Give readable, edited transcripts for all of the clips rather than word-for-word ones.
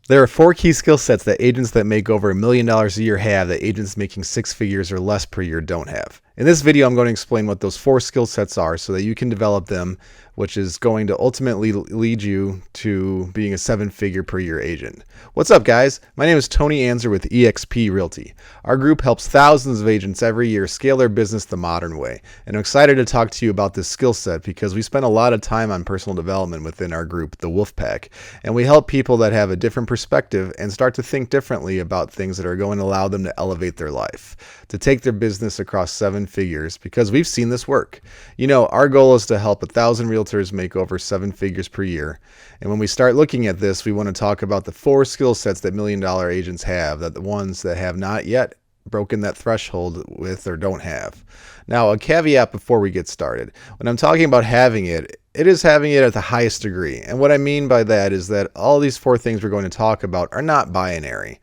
There are 4 key skill sets that agents that make over $1 million a year have that agents making 6 figures or less per year don't have. In this video, I'm going to explain what those 4 skill sets are so that you can develop them, which is going to ultimately lead you to being a 7-figure per year agent. What's up, guys? My name is Tony Anczer with eXp Realty. Our group helps thousands of agents every year scale their business the modern way. And I'm excited to talk to you about this skill set because we spend a lot of time on personal development within our group, the Wolf Pack, and we help people that have a different perspective and start to think differently about things that are going to allow them to elevate their life, to take their business across 7 figures, because we've seen this work. You know, our goal is to help 1,000 realtors make over 7 figures per year. And when we start looking at this, we want to talk about the 4 skill sets that $1 million agents have, that the ones that have not yet broken that threshold with or don't have. Now, a caveat before we get started. When I'm talking about having it, it is having it at the highest degree. And what I mean by that is that all these 4 things we're going to talk about are not binary.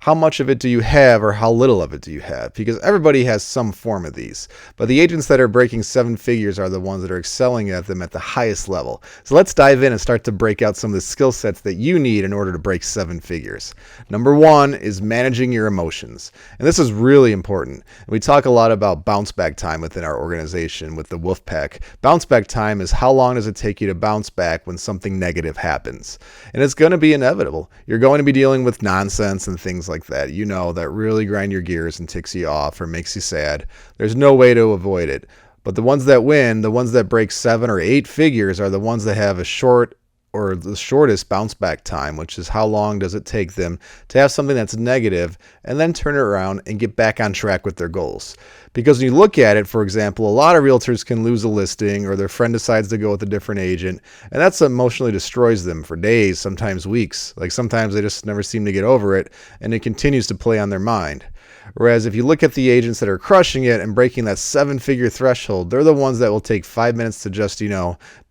How much of it do you have or how little of it do you have? Because everybody has some form of these. But the agents that are breaking 7 figures are the ones that are excelling at them at the highest level. So let's dive in and start to break out some of the skill sets that you need in order to break 7 figures. Number 1 is managing your emotions. And this is really important. We talk a lot about bounce back time within our organization with the Wolf Pack. Bounce back time is how long does it take you to bounce back when something negative happens? And it's going to be inevitable. You're going to be dealing with nonsense and things like that, you know, that really grind your gears and ticks you off or makes you sad. There's no way to avoid it. But the ones that win, the ones that break 7 or 8 figures, are the ones that have a short or the shortest bounce back time, which is how long does it take them to have something that's negative and then turn it around and get back on track with their goals. Because when you look at it, for example, a lot of realtors can lose a listing or their friend decides to go with a different agent, and that's emotionally destroys them for days, sometimes weeks. Like sometimes they just never seem to get over it, and it continues to play on their mind. Whereas if you look at the agents that are crushing it and breaking that 7-figure threshold, they're the ones that will take 5 minutes to just,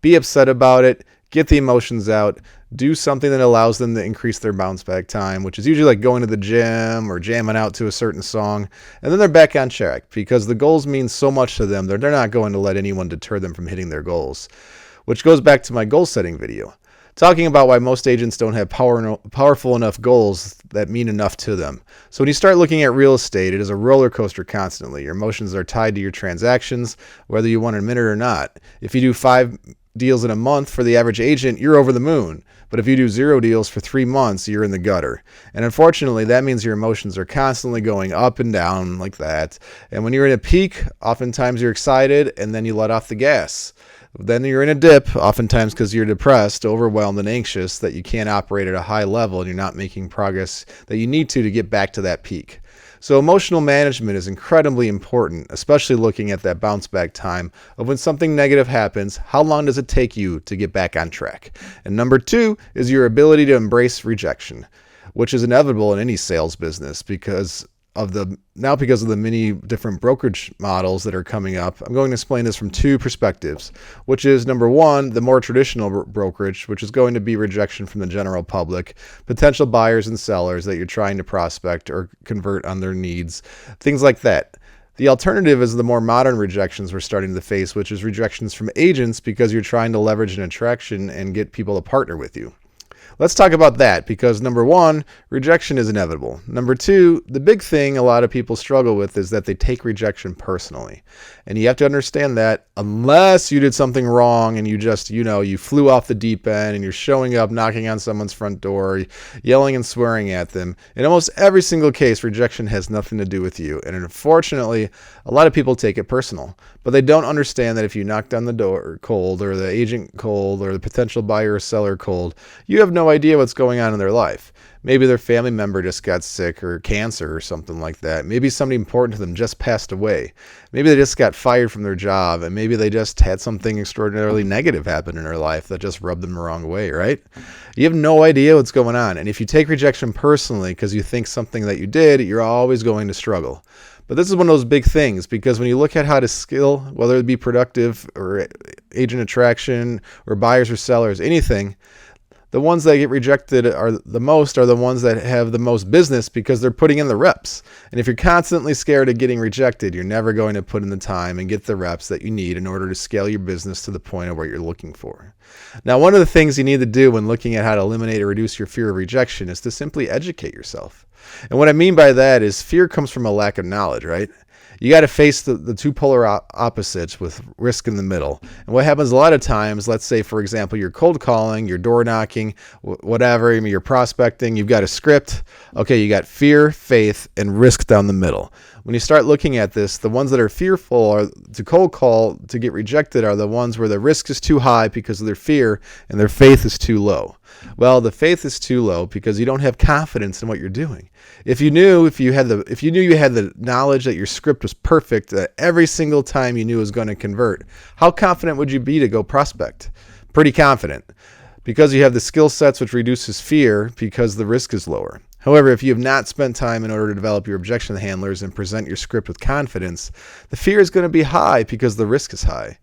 be upset about it, get the emotions out, do something that allows them to increase their bounce back time, which is usually like going to the gym or jamming out to a certain song. And then they're back on track because the goals mean so much to them. They're not going to let anyone deter them from hitting their goals, which goes back to my goal setting video, talking about why most agents don't have powerful enough goals that mean enough to them. So when you start looking at real estate, it is a roller coaster constantly. Your emotions are tied to your transactions, whether you want to admit it or not. If you do 5 deals in a month for the average agent, you're over the moon. But if you do 0 deals for 3 months, you're in the gutter. And unfortunately, that means your emotions are constantly going up and down like that. And when you're in a peak, oftentimes you're excited and then you let off the gas. Then you're in a dip, oftentimes because you're depressed, overwhelmed, and anxious that you can't operate at a high level and you're not making progress that you need to get back to that peak. So emotional management is incredibly important, especially looking at that bounce back time of when something negative happens, how long does it take you to get back on track? And number 2 is your ability to embrace rejection, which is inevitable in any sales business because of the many different brokerage models that are coming up. I'm going to explain this from 2 perspectives, which is number 1, the more traditional brokerage, which is going to be rejection from the general public, potential buyers and sellers that you're trying to prospect or convert on their needs, things like that. The alternative is the more modern rejections we're starting to face, which is rejections from agents because you're trying to leverage an attraction and get people to partner with you. Let's talk about that because number 1, rejection is inevitable. Number 2, the big thing a lot of people struggle with is that they take rejection personally. And you have to understand that unless you did something wrong and you just, you flew off the deep end and you're showing up, knocking on someone's front door, yelling and swearing at them, in almost every single case, rejection has nothing to do with you. And unfortunately, a lot of people take it personal. But they don't understand that if you knocked on the door cold or the agent cold or the potential buyer or seller cold, you have no idea what's going on in their life. Maybe their family member just got sick or cancer or something like that. Maybe somebody important to them just passed away. Maybe they just got fired from their job, and maybe they just had something extraordinarily negative happen in their life that just rubbed them the wrong way, right? You have no idea what's going on. And if you take rejection personally because you think something that you did, you're always going to struggle. But this is one of those big things because when you look at how to skill, whether it be productive or agent attraction or buyers or sellers, anything, The ones that get rejected are the ones that have the most business because they're putting in the reps. And if you're constantly scared of getting rejected, you're never going to put in the time and get the reps that you need in order to scale your business to the point of what you're looking for. Now, one of the things you need to do when looking at how to eliminate or reduce your fear of rejection is to simply educate yourself. And what I mean by that is fear comes from a lack of knowledge, right? You got to face the two polar opposites with risk in the middle. And what happens a lot of times, let's say, for example, you're cold calling, you're door knocking, whatever, you're prospecting, you've got a script. Okay, you got fear, faith, and risk down the middle. When you start looking at this, the ones that are fearful to cold call to get rejected are the ones where the risk is too high because of their fear and their faith is too low. Well, the faith is too low because you don't have confidence in what you're doing. If you knew you had the knowledge that your script was perfect, that every single time you knew it was going to convert, how confident would you be to go prospect? Pretty confident, because you have the skill sets, which reduces fear because the risk is lower. However, if you have not spent time in order to develop your objection handlers and present your script with confidence, the fear is going to be high because the risk is high,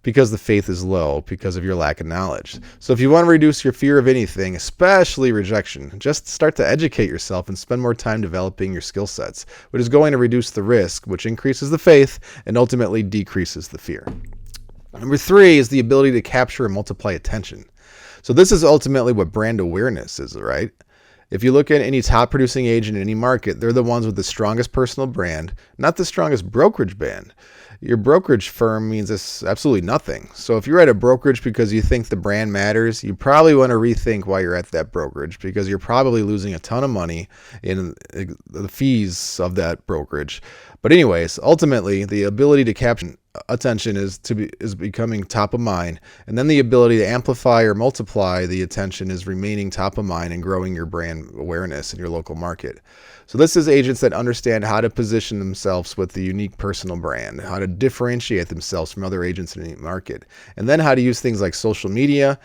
because the faith is low because of your lack of knowledge. So if you want to reduce your fear of anything, especially rejection, just start to educate yourself and spend more time developing your skill sets, which is going to reduce the risk, which increases the faith and ultimately decreases the fear. Number 3 is the ability to capture and multiply attention. So this is ultimately what brand awareness is, right? If you look at any top producing agent in any market, they're the ones with the strongest personal brand, not the strongest brokerage brand. Your brokerage firm means this absolutely nothing. So if you're at a brokerage because you think the brand matters, you probably want to rethink why you're at that brokerage, because you're probably losing a ton of money in the fees of that brokerage. But anyways, ultimately, the ability to capture attention is becoming top of mind, and then the ability to amplify or multiply the attention is remaining top of mind and growing your brand awareness in your local market. So this is agents that understand how to position themselves with the unique personal brand, how to differentiate themselves from other agents in any market, and then how to use things like social media,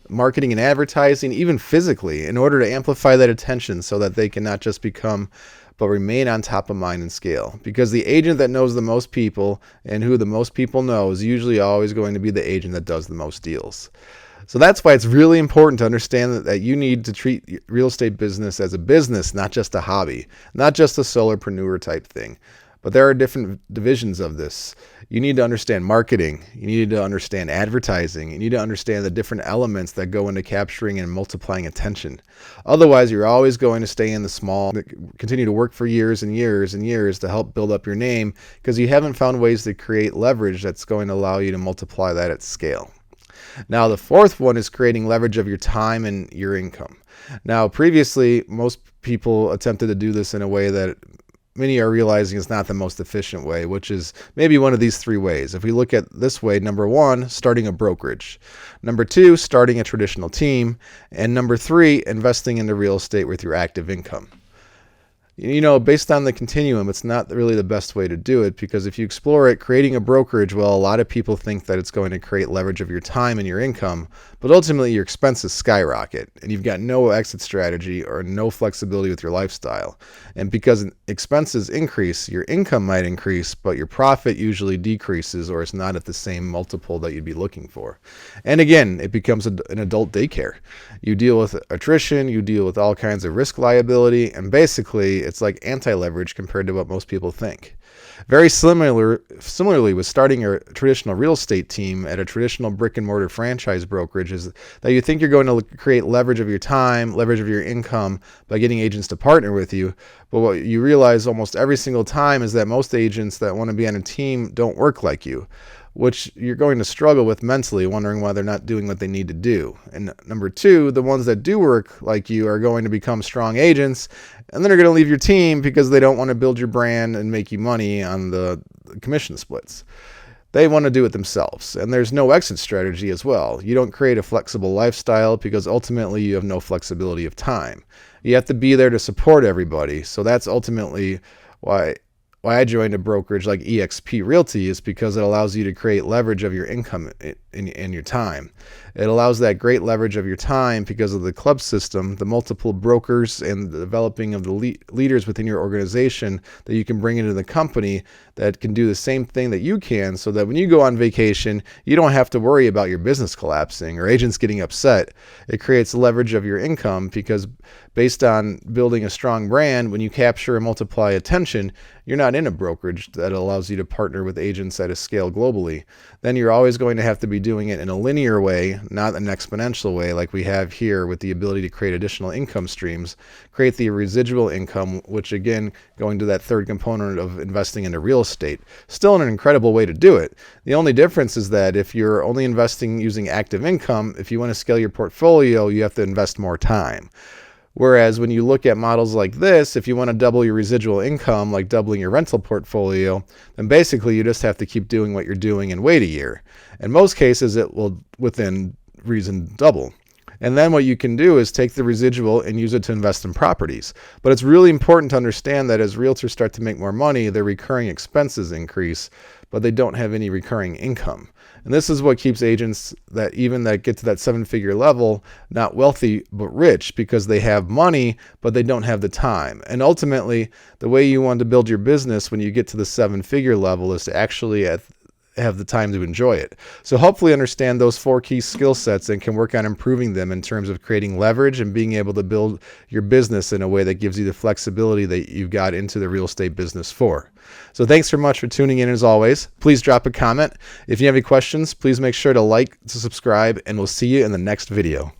marketing and advertising, even physically, in order to amplify that attention so that they can not just become but remain on top of mind and scale. Because the agent that knows the most people and who the most people know is usually always going to be the agent that does the most deals. So that's why it's really important to understand that you need to treat real estate business as a business, not just a hobby, not just a solopreneur type thing. But there are different divisions of this. You need to understand marketing. You need to understand advertising. You need to understand the different elements that go into capturing and multiplying attention. Otherwise, you're always going to stay in the small, continue to work for years and years and years to help build up your name because you haven't found ways to create leverage that's going to allow you to multiply that at scale. Now, the 4th one is creating leverage of your time and your income. Now, previously, most people attempted to do this in a way that many are realizing is not the most efficient way, which is maybe one of these 3 ways. If we look at this way, number 1, starting a brokerage. Number 2, starting a traditional team. And number 3, investing into real estate with your active income. You know, based on the continuum, it's not really the best way to do it, because if you explore it, creating a brokerage, well, a lot of people think that it's going to create leverage of your time and your income, but ultimately your expenses skyrocket and you've got no exit strategy or no flexibility with your lifestyle. And because expenses increase, your income might increase, but your profit usually decreases or it's not at the same multiple that you'd be looking for. And again, it becomes an adult daycare. You deal with attrition, you deal with all kinds of risk liability, and basically it's like anti-leverage compared to what most people think. Very similarly with starting a traditional real estate team at a traditional brick and mortar franchise brokerage is that you think you're going to create leverage of your time, leverage of your income by getting agents to partner with you. But what you realize almost every single time is that most agents that want to be on a team don't work like you, which you're going to struggle with mentally, wondering why they're not doing what they need to do. And number 2, the ones that do work like you are going to become strong agents, and then they're going to leave your team because they don't want to build your brand and make you money on the commission splits. They want to do it themselves, and there's no exit strategy as well. You don't create a flexible lifestyle because ultimately you have no flexibility of time. You have to be there to support everybody, so that's ultimately why I joined a brokerage like eXp Realty, is because it allows you to create leverage of your income in your time. It allows that great leverage of your time because of the club system, the multiple brokers, and the developing of the leaders within your organization that you can bring into the company that can do the same thing that you can, so that when you go on vacation, you don't have to worry about your business collapsing or agents getting upset. It creates leverage of your income because based on building a strong brand, when you capture and multiply attention, you're not in a brokerage that allows you to partner with agents at a scale globally. Then you're always going to have to be doing it in a linear way, not an exponential way like we have here with the ability to create additional income streams, create the residual income, which again, going to that third component of investing into real estate. Still an incredible way to do it. The only difference is that if you're only investing using active income, if you want to scale your portfolio, you have to invest more time. Whereas when you look at models like this, if you want to double your residual income, like doubling your rental portfolio, then basically you just have to keep doing what you're doing and wait a year. In most cases, it will, within reason, double. And then what you can do is take the residual and use it to invest in properties. But it's really important to understand that as realtors start to make more money, their recurring expenses increase, but they don't have any recurring income. And this is what keeps agents that get to that 7-figure level not wealthy but rich, because they have money but they don't have the time. And ultimately, the way you want to build your business when you get to the 7-figure level is to actually have the time to enjoy it. So hopefully understand those 4 key skill sets and can work on improving them in terms of creating leverage and being able to build your business in a way that gives you the flexibility that you've got into the real estate business for. So thanks so much for tuning in as always. Please drop a comment. If you have any questions, please make sure to like, to subscribe, and we'll see you in the next video.